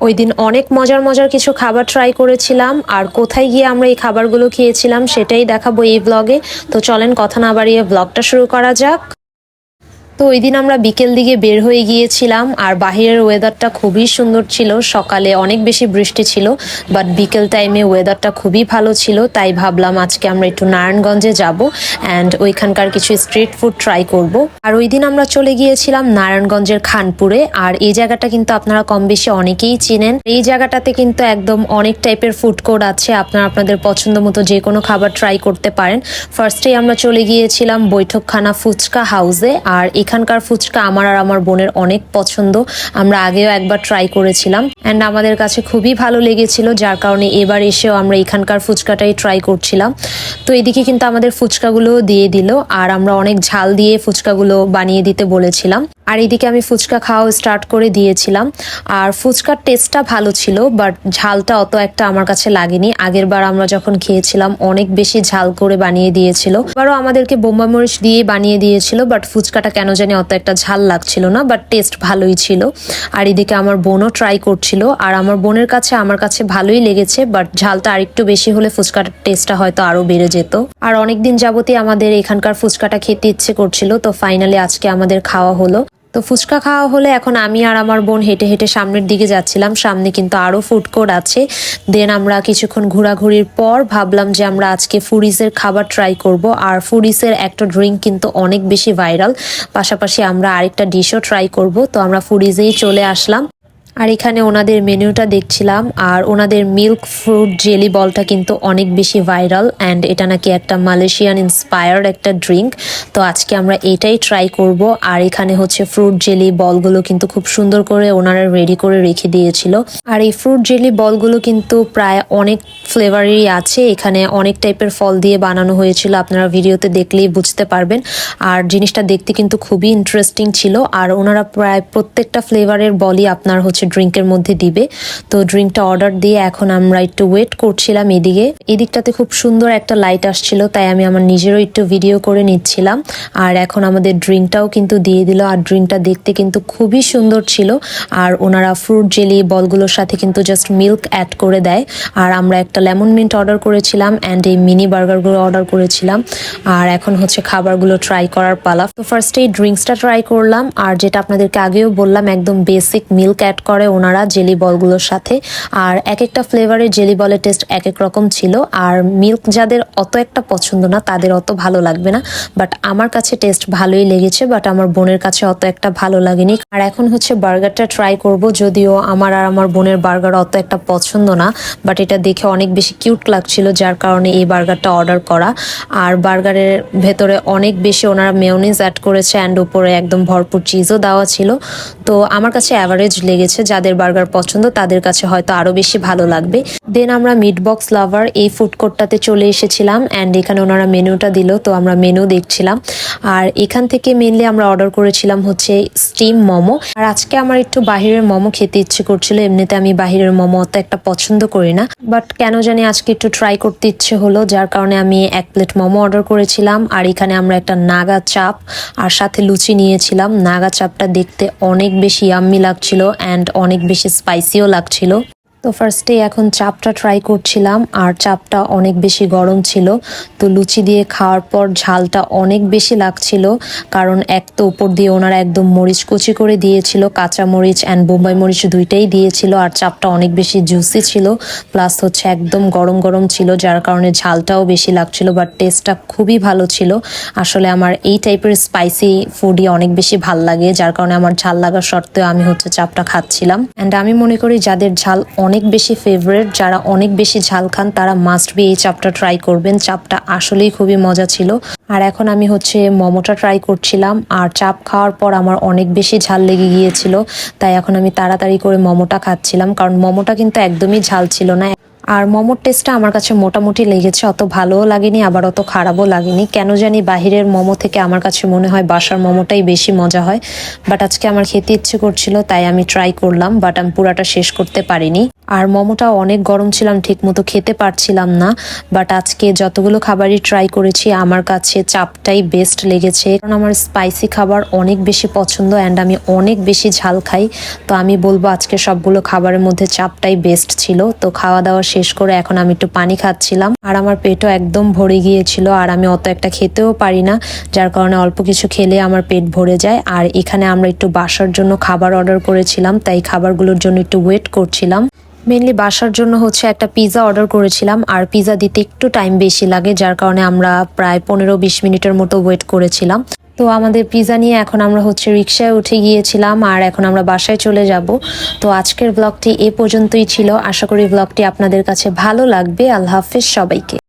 ওই দিন অনেক মজার মজার কিছু খাবার ট্রাই করেছিলাম, আর কোথায় গিয়ে আমরা এই খাবারগুলো খেয়েছিলাম সেটাই দেখাবো এই ব্লগে। তো চলেন কথা না বাড়িয়ে ব্লগটা শুরু করা যাক। তো ওই দিন আমরা বিকেল দিকে বের হয়ে গিয়েছিলাম, আর বাহিরের ওয়েদারটা খুবই সুন্দর ছিল। সকালে অনেক বেশি বৃষ্টি ছিল, বাট বিকেল টাইমে ওয়েদারটা খুবই ভালো ছিল। তাই ভাবলাম আজকে আমরা একটু নারায়ণগঞ্জে যাব অ্যান্ড ওইখানকার কিছু স্ট্রিট ফুড ট্রাই করব। আর ওই দিন আমরা চলে গিয়েছিলাম নারায়ণগঞ্জের খানপুরে। আর এই জায়গাটা কিন্তু আপনারা কম বেশি অনেকেই চিনেন। এই জায়গাটাতে কিন্তু একদম অনেক টাইপের ফুড কোর্ট আছে, আপনারা আপনাদের পছন্দ মতো যে কোনো খাবার ট্রাই করতে পারেন। ফার্স্টেই আমরা চলে গিয়েছিলাম বৈঠকখানা ফুচকা হাউসে। আর এখানকার ফুচকা আমার আর আমার বোনের অনেক পছন্দ, আমরা আগেও একবার ট্রাই করেছিলাম অ্যান্ড আমাদের কাছে খুবই ভালো লেগেছিল, যার কারণে এবার এসেও আমরা এখানকার ফুচকাটাই ট্রাই করছিলাম। তো এদিকে কিন্তু আমাদের ফুচকাগুলো দিয়ে দিল, আর আমরা অনেক ঝাল দিয়ে ফুচকাগুলো বানিয়ে দিতে বলেছিলাম। আর এদিকে আমি ফুচকা খাওয়া স্টার্ট করে দিয়েছিলাম। আর ফুচকার টেস্টটা ভালো ছিল, বাট ঝালটা অত একটা আমার কাছে লাগেনি। আগের বার আমরা যখন খেয়েছিলাম অনেক বেশি ঝাল করে বানিয়ে দিয়েছিল, এবারও আমাদেরকে বোম্বাই মরিচ দিয়ে বানিয়ে দিয়েছিল, বাট ফুচকাটা কেন জানি অত একটা ঝাল লাগছিল না, বাট টেস্ট ভালোই ছিল। আর এদিকে আমার বোনও ট্রাই করছিল, আর আমার বোনের কাছে আমার কাছে ভালোই লেগেছে, বাট ঝালটা আরেকটু বেশি হলে ফুচকার টেস্টটা হয়তো আরো বেড়ে যেত। আর অনেকদিন যাবতই আমাদের এখানকার ফুচকাটা খেতে ইচ্ছে করছিল, তো ফাইনালি আজকে আমাদের খাওয়া হলো। তো ফুচকা খাওয়া হলে এখন আমি আর আমার বোন হেঁটে হেঁটে সামনের দিকে যাচ্ছিলাম। সামনে কিন্তু আরো ফুড কোর্ট আছে। দেন আমরা কিছুক্ষণ ঘোরাঘুরির পর ভাবলাম যে আমরা আজকে ফুডিজের খাবার ট্রাই করব। আর ফুডিজের একটা ড্রিঙ্ক কিন্তু অনেক বেশি ভাইরাল, পাশাপাশি আমরা আরেকটা ডিশও ট্রাই করব। তো আমরা ফুডিজেই চলে আসলাম। আর এখানে ওনাদের মেনুটা দেখছিলাম, আর ওনাদের মিল্ক ফ্রুট জেলি বলটা কিন্তু অনেক বেশি ভাইরাল অ্যান্ড এটা নাকি একটা মালয়েশিয়ান ইন্সপায়ার্ড একটা ড্রিঙ্ক। তো আজকে আমরা এটাই ট্রাই করব। আর এখানে হচ্ছে ফ্রুট জেলি বলগুলো কিন্তু খুব সুন্দর করে ওনারা রেডি করে রেখে দিয়েছিল। আর এই ফ্রুট জেলি বলগুলো কিন্তু প্রায় অনেক ফ্লেভারেরই আছে, এখানে অনেক টাইপের ফল দিয়ে বানানো হয়েছিল, আপনারা ভিডিওতে দেখলেই বুঝতে পারবেন। আর জিনিসটা দেখতে কিন্তু খুবই ইন্টারেস্টিং ছিল। আর ওনারা প্রায় প্রত্যেকটা ফ্লেভারের বলই আপনার হচ্ছে ড্রিঙ্কের মধ্যে দিবে। তো ড্রিঙ্কটা অর্ডার দিয়ে এখন আমরা একটু ওয়েট করছিলাম। এদিকটাতে খুব সুন্দর একটা লাইট আসছিল, তাই আমি আমার নিজেরও একটু ভিডিও করে নিচ্ছিলাম। আর এখন আমাদের ড্রিঙ্কটাও কিন্তু দিয়ে দিল, আর ড্রিঙ্কটা দেখতে কিন্তু খুবই সুন্দর ছিল। আর ওনারা ফ্রুট জেলি বলগুলোর সাথে কিন্তু জাস্ট মিল্ক অ্যাড করে দেয়। আর আমরা একটা লেমন মিন্ট অর্ডার করেছিলাম অ্যান্ড এই মিনি বার্গারগুলো অর্ডার করেছিলাম। আর এখন হচ্ছে খাবারগুলো ট্রাই করার পালা। তো ফার্স্টে এই ড্রিঙ্কসটা ট্রাই করলাম, আর যেটা আপনাদেরকে আগেও বললাম একদম বেসিক মিল্ক অ্যাড করে ওনারা জেলি বলগুলোর সাথে। আর এক একটা ফ্লেভারের জেলি বলের টেস্ট এক এক রকম ছিল। আর মিল্ক যাদের অত একটা পছন্দ না তাদের অত ভালো লাগবে না, বাট আমার কাছে টেস্ট ভালোই লেগেছে, বাট আমার বোনের কাছে অত একটা ভালো লাগেনি। আর এখন হচ্ছে বার্গারটা ট্রাই করব, যদিও আমার আর আমার বোনের বার্গার অত একটা পছন্দ না, বাট এটা দেখে অনেক বেশি কিউট লাগছিল, যার কারণে এই বার্গারটা অর্ডার করা। আর বার্গারের ভেতরে অনেক বেশি ওনারা মেয়োনিজ অ্যাড করেছে অ্যান্ড উপরে একদম ভরপুর চিজও দেওয়া ছিল। তো আমার কাছে অ্যাভারেজ লেগেছে, যাদের বার্গার পছন্দ তাদের কাছে হয়তো আরো বেশি ভালো লাগবে। দেন আমরা মিট বক্স লাভার এই ফুড কোর্টটাতে চলে এসেছিলাম অ্যান্ড এখানে ওনারা মেনুটা দিল, তো আমরা মেনু দেখছিলাম। আর এখান থেকে মেনলি আমরা অর্ডার করেছিলাম হচ্ছে স্টিম মোমো। আর আজকে আমার একটু বাহিরের মোমো খেতে ইচ্ছে করছিল, এমনিতে আমি বাহিরের মোমো অত একটা পছন্দ করি না, বাট কেন জানি আজকে একটু ট্রাই করতে ইচ্ছে হলো, যার কারণে আমি 1 প্লেট মোমো অর্ডার করেছিলাম। আর এখানে আমরা একটা নাগা চাপ আর সাথে লুচি নিয়েছিলাম। নাগা চাপটা দেখতে অনেক বেশি ইয়াম্মি লাগছিল অ্যান্ড অনেক বেশি স্পাইসিও লাগছিল। তো ফার্স্টে এখন চাপটা ট্রাই করছিলাম, আর চাপটা অনেক বেশি গরম ছিল। তো লুচি দিয়ে খাওয়ার পর ঝালটা অনেক বেশি লাগছিল, কারণ এক তো উপর দিয়ে ওনারা একদম মরিচ কুচি করে দিয়েছিল, কাঁচা মরিচ অ্যান্ড বোম্বাই মরিচ দুইটাই দিয়েছিল। আর চাপটা অনেক বেশি জুসি ছিল, প্লাস হচ্ছে একদম গরম গরম ছিল, যার কারণে ঝালটাও বেশি লাগছিল, বাট টেস্টটা খুবই ভালো ছিল। আসলে আমার এই টাইপের স্পাইসি ফুডই অনেক বেশি ভাল লাগে, যার কারণে আমার ঝাল লাগা সত্ত্বেও আমি হচ্ছে চাপটা খাচ্ছিলাম। অ্যান্ড আমি মনে করি যাদের ঝাল অনেক বেশি ফেভারিট, যারা অনেক বেশি ঝাল খান, তারা মাস্ট বি এই চাপটা ট্রাই করবেন। চাপটা আসলেই খুবই মজা ছিল। আর এখন আমি হচ্ছে মোমোটা ট্রাই করছিলাম, আর চাপ খাওয়ার পর আমার অনেক বেশি ঝাল লেগে গিয়েছিল, তাই এখন আমি তাড়াতাড়ি করে মোমোটা খাচ্ছিলাম, কারণ মোমোটা কিন্তু একদমই ঝাল ছিল না। আর মোমোর টেস্টটা আমার কাছে মোটামুটি লেগেছে, অত ভালোও লাগেনি আবার অত খারাপও লাগেনি। কেন জানি বাহিরের মোমো থেকে আমার কাছে মনে হয় বাসার মোমোটাই বেশি মজা হয়, বাট আজকে আমার খেতে ইচ্ছে করছিল তাই আমি ট্রাই করলাম, বাট আমি পুরাটা শেষ করতে পারিনি। আর মোমোটাও অনেক গরম ছিলাম, ঠিক মতো খেতে পারছিলাম না। বাট আজকে যতগুলো খাবারই ট্রাই করেছি আমার কাছে চাপটাই বেস্ট লেগেছে, কারণ আমার স্পাইসি খাবার অনেক বেশি পছন্দ অ্যান্ড আমি অনেক বেশি ঝাল খাই। তো আমি বলবো আজকে সবগুলো খাবারের মধ্যে চাপটাই বেস্ট ছিল। তো খাওয়া দাওয়া শেষ করে এখন আমি একটু পানি খাচ্ছিলাম, আর আমার পেটও একদম ভরে গিয়েছিল। আর আমি অত একটা খেতেও পারি না, যার কারণে অল্প কিছু খেলে আমার পেট ভরে যায়। আর এখানে আমরা একটু বাসার জন্য খাবার অর্ডার করেছিলাম, তাই খাবারগুলোর জন্য একটু ওয়েট করছিলাম। মেনলি বাসার জন্য হচ্ছে একটা পিৎজা অর্ডার করেছিলাম, আর পিৎজা দিতে একটু টাইম বেশি লাগে, যার কারণে আমরা প্রায় 15-20 মিনিটের মতো ওয়েট করেছিলাম। তো আমাদের পিৎজা নিয়ে এখন আমরা হচ্ছে রিক্সায় উঠে গিয়েছিলাম, আর এখন আমরা বাসায় চলে যাব। তো আজকের ব্লগটি এ পর্যন্তই ছিল। আশা করি ব্লগটি আপনাদের কাছে ভালো লাগবে। আল্লাহ হাফেজ সবাইকে।